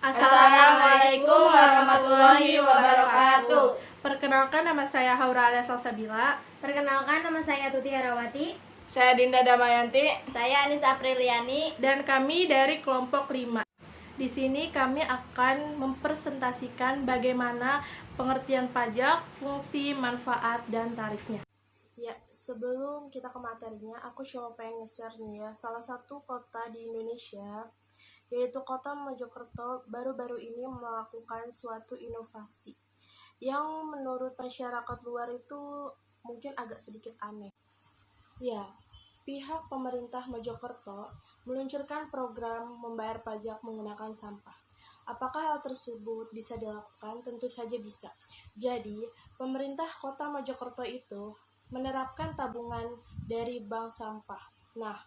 Assalamualaikum warahmatullahi wabarakatuh. Perkenalkan, nama saya Haura Salsabila. Perkenalkan, nama saya Tuti Herawati. Saya Dinda Damayanti. Saya Anissa Apriliani. Dan kami dari kelompok 5. Di sini kami akan mempresentasikan bagaimana pengertian pajak, fungsi, manfaat, dan tarifnya. Ya, sebelum kita ke materinya, aku cuma pengen nge-share nih ya, salah satu kota di Indonesia, yaitu kota Mojokerto, baru-baru ini melakukan suatu inovasi yang menurut masyarakat luar itu mungkin agak sedikit aneh. Ya, pihak pemerintah Mojokerto meluncurkan program membayar pajak menggunakan sampah. Apakah hal tersebut bisa dilakukan? Tentu saja bisa. Jadi, pemerintah kota Mojokerto itu menerapkan tabungan dari bank sampah. Nah,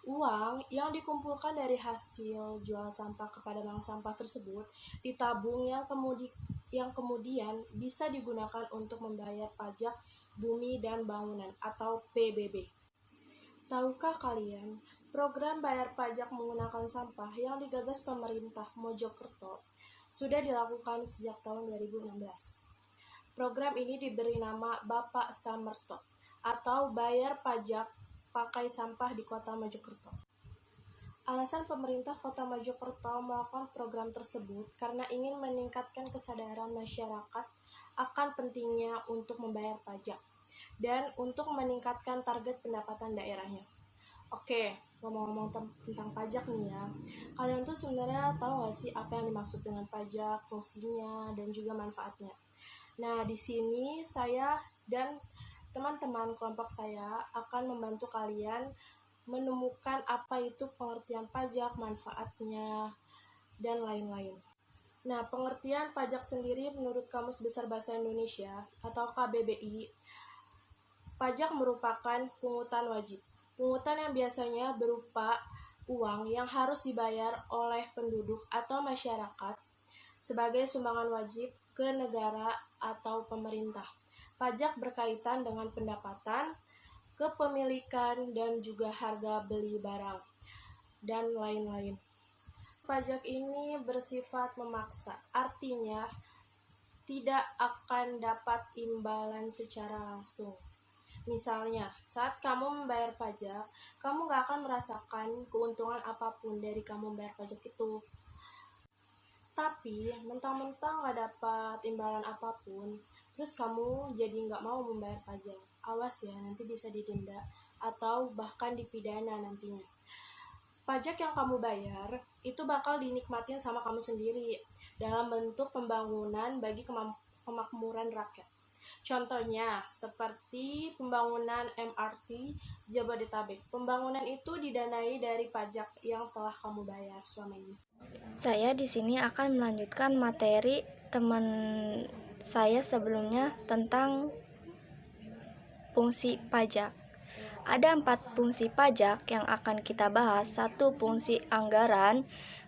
uang yang dikumpulkan dari hasil jual sampah kepada bank sampah tersebut ditabung yang kemudian bisa digunakan untuk membayar pajak bumi dan bangunan atau PBB. Tahukah kalian, program bayar pajak menggunakan sampah yang digagas pemerintah Mojokerto sudah dilakukan sejak tahun 2016. Program ini diberi nama Bapak Samerto atau bayar pajak pakai sampah di kota Mojokerto. Alasan pemerintah kota Mojokerto melakukan program tersebut karena ingin meningkatkan kesadaran masyarakat akan pentingnya untuk membayar pajak dan untuk meningkatkan target pendapatan daerahnya. Oke, ngomong-ngomong tentang pajak nih ya, kalian tuh sebenarnya tahu nggak sih apa yang dimaksud dengan pajak, fungsinya, dan juga manfaatnya? Nah, di sini saya dan teman-teman kelompok saya akan membantu kalian menemukan apa itu pengertian pajak, manfaatnya, dan lain-lain. Nah, pengertian pajak sendiri menurut Kamus Besar Bahasa Indonesia atau KBBI, pajak merupakan pungutan wajib. Pungutan yang biasanya berupa uang yang harus dibayar oleh penduduk atau masyarakat sebagai sumbangan wajib ke negara atau pemerintah. Pajak berkaitan dengan pendapatan, kepemilikan, dan juga harga beli barang, dan lain-lain. Pajak ini bersifat memaksa, artinya tidak akan dapat imbalan secara langsung. Misalnya, saat kamu membayar pajak, kamu gak akan merasakan keuntungan apapun dari kamu membayar pajak itu. Tapi, mentang-mentang gak dapat imbalan apapun, terus kamu jadi nggak mau membayar pajak. Awas ya, nanti bisa didenda atau bahkan dipidana nantinya. Pajak yang kamu bayar itu bakal dinikmatin sama kamu sendiri dalam bentuk pembangunan bagi kemakmuran rakyat. Contohnya seperti pembangunan MRT Jabodetabek. Pembangunan itu didanai dari pajak yang telah kamu bayar selama ini. Saya di sini akan melanjutkan materi teman saya sebelumnya tentang fungsi pajak. Ada 4 fungsi pajak yang akan kita bahas. 1. Fungsi anggaran.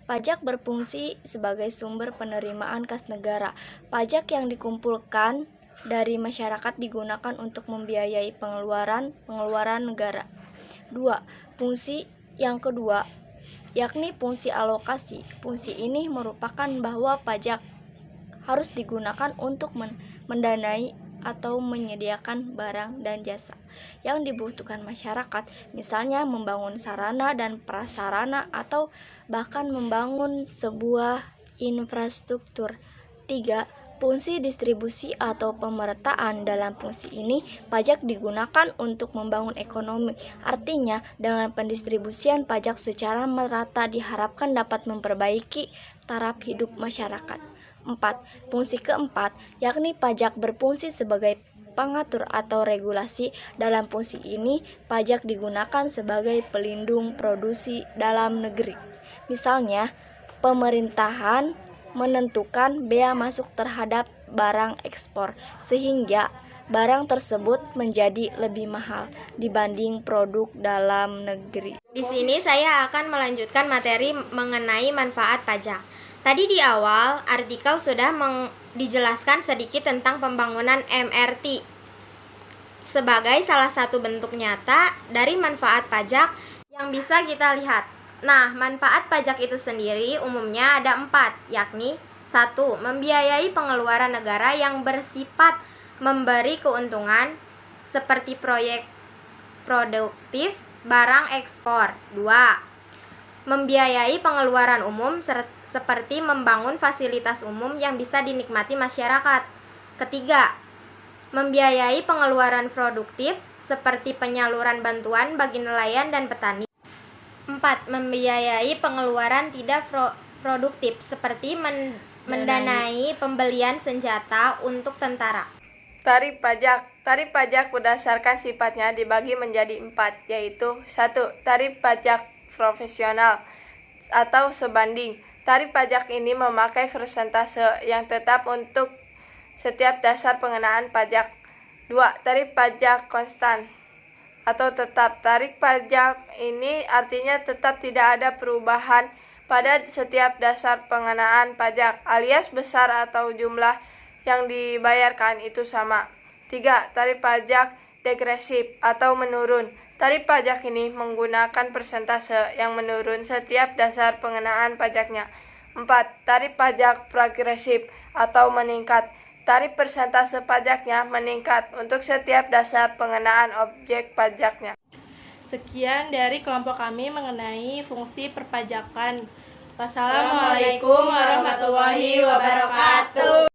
Pajak berfungsi sebagai sumber penerimaan kas negara. Pajak yang dikumpulkan dari masyarakat digunakan untuk membiayai pengeluaran negara. 2. Fungsi yang kedua, yakni fungsi alokasi. Fungsi ini merupakan bahwa pajak harus digunakan untuk mendanai atau menyediakan barang dan jasa yang dibutuhkan masyarakat, misalnya membangun sarana dan prasarana atau bahkan membangun sebuah infrastruktur. 3. Fungsi distribusi atau pemerataan. Dalam fungsi ini, pajak digunakan untuk membangun ekonomi. Artinya, dengan pendistribusian pajak secara merata diharapkan dapat memperbaiki taraf hidup masyarakat. 4. Fungsi keempat, yakni pajak berfungsi sebagai pengatur atau regulasi. Dalam fungsi ini, pajak digunakan sebagai pelindung produksi dalam negeri. Misalnya, pemerintahan menentukan bea masuk terhadap barang ekspor, sehingga barang tersebut menjadi lebih mahal dibanding produk dalam negeri. Di sini saya akan melanjutkan materi mengenai manfaat pajak. Tadi di awal, artikel sudah dijelaskan sedikit tentang pembangunan MRT sebagai salah satu bentuk nyata dari manfaat pajak yang bisa kita lihat. Nah, manfaat pajak itu sendiri umumnya ada 4, yakni 1. Membiayai pengeluaran negara yang bersifat memberi keuntungan seperti proyek produktif, barang ekspor. 2. Membiayai pengeluaran umum seperti membangun fasilitas umum yang bisa dinikmati masyarakat. Ketiga, membiayai pengeluaran produktif seperti penyaluran bantuan bagi nelayan dan petani. 4. Membiayai pengeluaran tidak produktif seperti mendanai pembelian senjata untuk tentara. Tarif pajak. Tarif pajak berdasarkan sifatnya dibagi menjadi 4, yaitu 1. Tarif pajak profesional atau sebanding. Tarif pajak ini memakai persentase yang tetap untuk setiap dasar pengenaan pajak. 2. Tarif pajak konstan atau tetap. Tarif pajak ini artinya tetap tidak ada perubahan pada setiap dasar pengenaan pajak, alias besar atau jumlah yang dibayarkan itu sama. 3. Tarif pajak degresif atau menurun. Tarif pajak ini menggunakan persentase yang menurun setiap dasar pengenaan pajaknya. 4. Tarif pajak progresif atau meningkat. Tarif persentase pajaknya meningkat untuk setiap dasar pengenaan objek pajaknya. Sekian dari kelompok kami mengenai fungsi perpajakan. Wassalamualaikum warahmatullahi wabarakatuh.